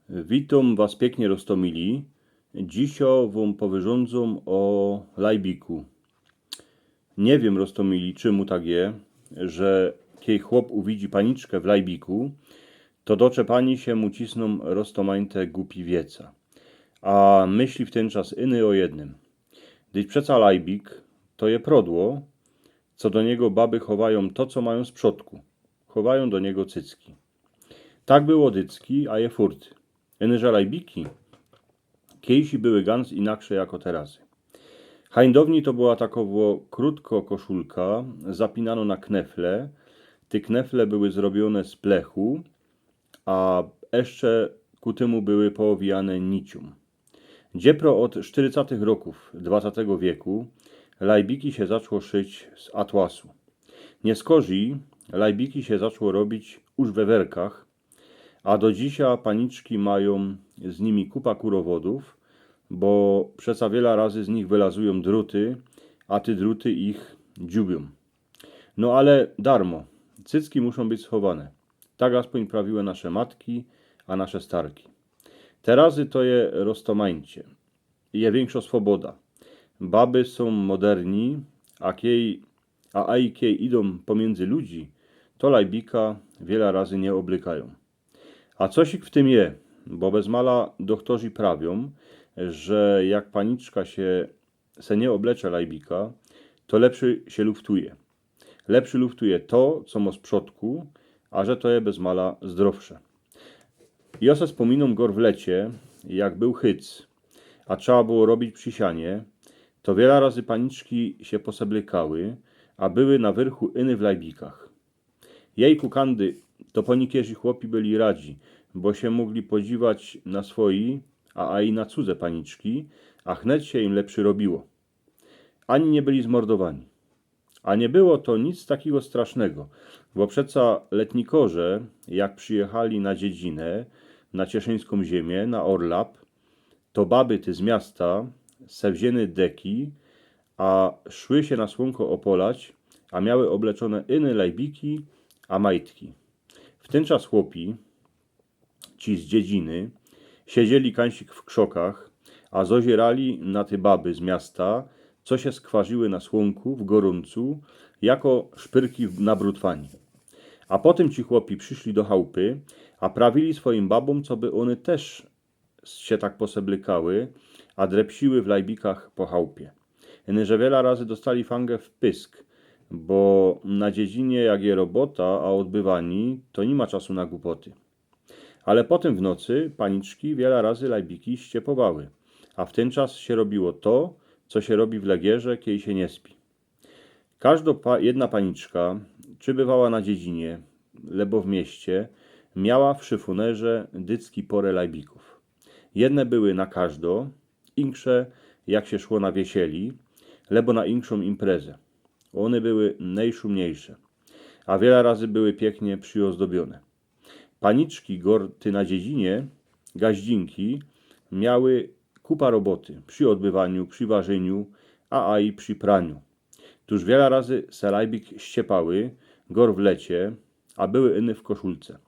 Witam Was pięknie roztomili. Dzisiaj Wam powyrządzam o lajbiku. Nie wiem roztomili, czemu tak je, że kiedy chłop uwidzi paniczkę w lajbiku, to doczepani się mu cisną roztomańte głupi wieca. A myśli w ten czas inny o jednym. Gdyż przeca lajbik to je prodło, co do niego baby chowają to, co mają z przodku. Chowają do niego cycki. Tak było dycki, a je furty. Że lajbiki kiejsi były ganz inaksze jako teraz. Hańdowni to była takowo krótko koszulka, zapinano na knefle. Te knefle były zrobione z plechu, a jeszcze ku temu były poowijane nicią. Dziepro od 40 roków XX wieku lajbiki się zaczło szyć z atłasu. Nie skorzy lajbiki się zaczło robić już we werkach, a do dzisiaj paniczki mają z nimi kupa kurowodów, bo przeca wiele razy z nich wylazują druty, a te druty ich dziubią. No ale darmo, cycki muszą być schowane. Tak aspoň prawiły nasze matki, a nasze starki. Terazy to je roztomańcie, je większa swoboda. Baby są moderni, a kiej idą pomiędzy ludzi, to lajbika wiele razy nie oblykają. A cosik w tym je, bo bez mala doktorzy prawią, że jak paniczka se nie oblecze lajbika, to lepszy się luftuje. Lepszy luftuje to, co ma z przodku, a że to je bez mala zdrowsze. Ja se wspominam gor w lecie, jak był hyc, a trzeba było robić przysianie, to wiele razy paniczki się poseblykały, a były na wyrchu iny w lajbikach. Jej kukandy to ponikierzy chłopi byli radzi, bo się mogli podziwać na swoi, a i na cudze paniczki, a chnet się im lepszy robiło. Ani nie byli zmordowani. A nie było to nic takiego strasznego, bo przeca letnikorze, jak przyjechali na dziedzinę, na cieszyńską ziemię, na Orlap, to baby ty z miasta se wzięły deki, a szły się na słonko opolać, a miały obleczone iny lajbiki, a majtki. W ten czas chłopi, ci z dziedziny, siedzieli kańsik w krzokach, a zozierali na te baby z miasta, co się skwarzyły na słonku w gorącu, jako szpyrki na brutwani. A potem ci chłopi przyszli do chałupy, a prawili swoim babom, co by one też się tak poseblykały, a drepsiły w lajbikach po chałupie. Że wiele razy dostali fangę w pysk, bo na dziedzinie jak je robota, a odbywani, to nie ma czasu na głupoty. Ale potem w nocy paniczki wiele razy lajbiki ściepowały, a w ten czas się robiło to, co się robi w legierze, kiedy się nie spi. Jedna paniczka, czy bywała na dziedzinie, lebo w mieście, miała w szyfunerze dycki porę lajbików. Jedne były na każdo, inksze jak się szło na wiesieli, lebo na inkszą imprezę. One były najszumniejsze, a wiele razy były pięknie przyozdobione. Paniczki gorty na dziedzinie, gaździnki, miały kupa roboty przy odbywaniu, przy ważeniu, a i przy praniu. Tuż wiele razy se lajbik ściepały, gor w lecie, a były iny w koszulce.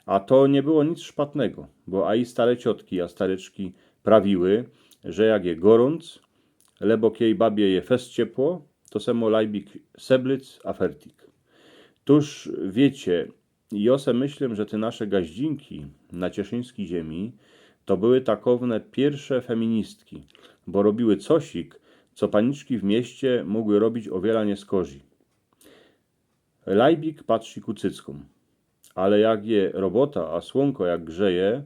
A to nie było nic szpatnego, bo i stare ciotki, a stareczki prawiły, że jak je gorąc, lebo kiej babie je fest ciepło, to semo lajbik seblyc a fertik. Tuż wiecie, ja se myślę, że te nasze gaździnki na cieszyńskiej ziemi to były takowne pierwsze feministki, bo robiły cosik, co paniczki w mieście mogły robić o wiele nie skorzy. Lajbik patrzy ku cyckom, ale jak je robota, a słonko jak grzeje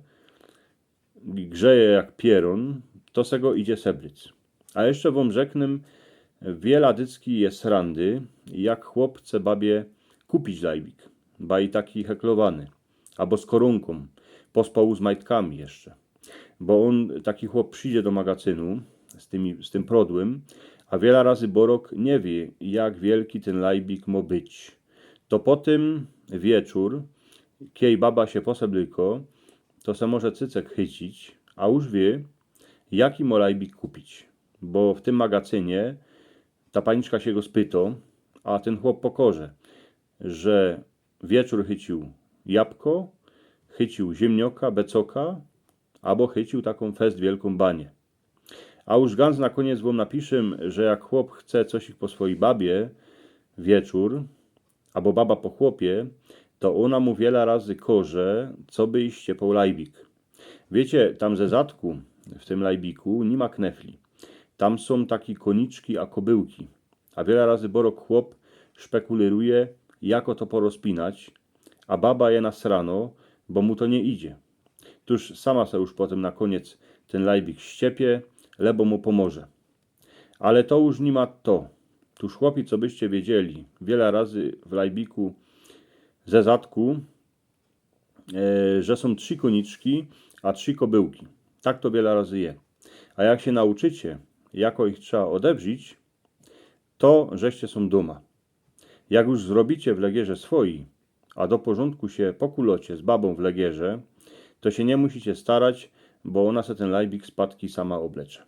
jak pierun, to se go idzie sebryc. A jeszcze wam rzeknę, wiela dycki jest randy, jak chłopce babie kupić lajbik, ba i taki heklowany, albo z korunką, pospału z majtkami jeszcze. Bo taki chłop przyjdzie do magazynu z tym prodłym, a wiele razy borok nie wie, jak wielki ten lajbik ma być. To potem wieczór, kiej baba się poseblyko, to se może cycek chycić, a już wie, jaki ma lajbik kupić. Bo w tym magazynie ta paniczka się go spyto, a ten chłop pokorze, że wieczór chycił jabłko, chycił ziemnioka, becoka, albo chycił taką fest wielką banię. A już Gans na koniec wam napiszę, że jak chłop chce coś po swojej babie wieczór, albo baba po chłopie, to ona mu wiele razy korze, co by iście po lajbik. Wiecie, tam ze zadku, w tym lajbiku, nie ma knefli. Tam są takie koniczki a kobyłki. A wiele razy borok chłop szpekuluje, jako to porozpinać, a baba je nasrano, bo mu to nie idzie. Tuż sama se już potem na koniec ten lajbik ściepie, lebo mu pomoże. Ale to już nie ma to. Tuż chłopi, co byście wiedzieli, wiele razy w lajbiku ze zadku, że są 3 koniczki, a 3 kobyłki. Tak to wiele razy je. A jak się nauczycie, jako ich trzeba odewrzyć, to żeście są duma. Jak już zrobicie w legierze swoi, a do porządku się pokulocie z babą w legierze, to się nie musicie starać, bo ona se ten lajbik spadki sama oblecze.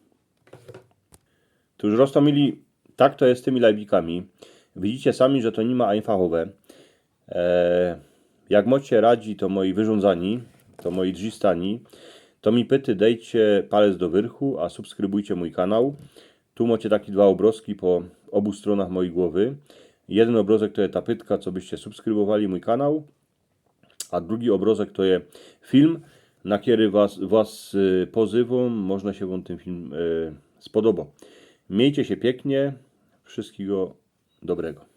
Tuż roztomili, tak to jest z tymi lajbikami. Widzicie sami, że to nie ma einfachowe. Jak mocie radzi, to moi wyrządzani, to moi drzistani, to mi pyty dejcie palec do wyrchu, a subskrybujcie mój kanał. Tu macie takie 2 obrazki po obu stronach mojej głowy. Jeden obrazek to jest ta pytka, co byście subskrybowali mój kanał, a drugi obrazek to jest film, na który was pozywam, można się wam ten film spodoba. Miejcie się pięknie, wszystkiego dobrego.